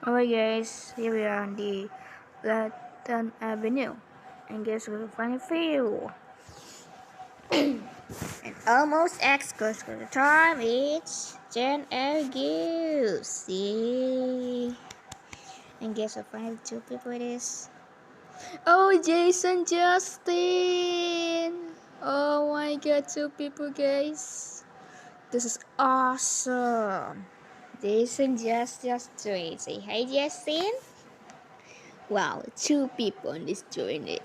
Alright guys, here we are on the Latham Avenue, and guess we're gonna find a few. And almost ekskul. The time it's 10 August. See? And guess we'll find two people it is. Oh, Jason Justin! Oh my god, two people guys. This is awesome. Jason just joined. Say hi Justin. Wow, two people on this journey.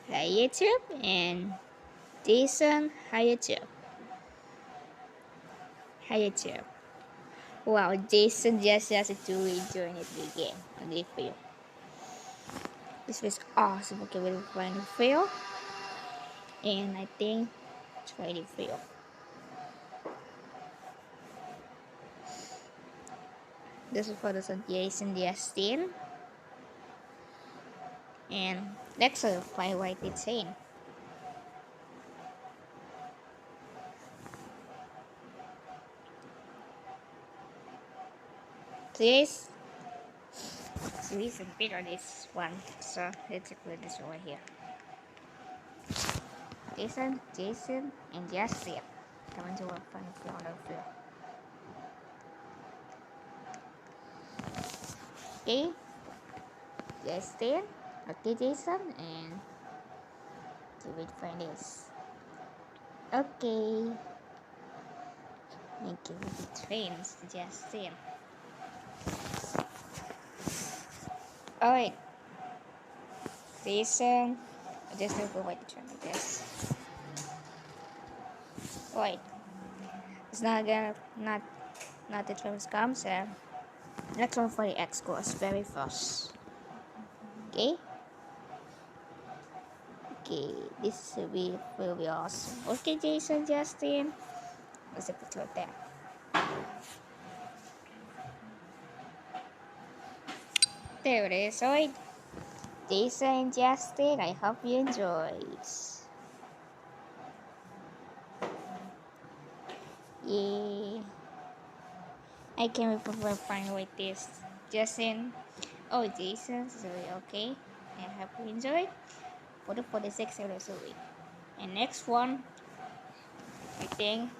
Hi YouTube and Jason. Hi YouTube. Hi YouTube. Wow, Jason just to rejoin it again on the field. This was awesome. Okay, we'll find the field, and I think try the field. This is for the Jason Justin, and next I'll find white it's in. Please. So we can pick on this one. So let's put this over here. Jason, and Justin. Coming to work on the field. Okay, Justin. Okay, Jason, and wait for this. Okay. And give it the trains to Justin. Alright. Jason. I just need to wait the train like this. Wait. It's not the trains comes there. Next one for the ekskul very fast. Okay? Okay, this will be awesome. Okay, Jason, Justin. Let's put it there. There it is. Alright. Jason and Justin, I hope you enjoyed. Yeah. I can't remember fine with this. Justin. Oh, Jason. So, okay. I hope you enjoyed. For the 46 episode. And next one, I think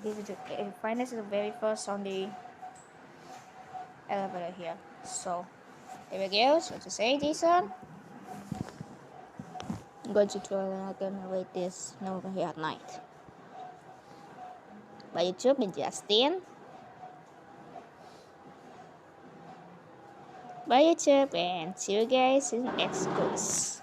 this is the finance is the very first on the elevator here. So, there we go. So, to say, Jason. I'm going to try and I'm gonna rate this over here at night. By YouTube and Justin. By YouTube and see you guys in ekskul.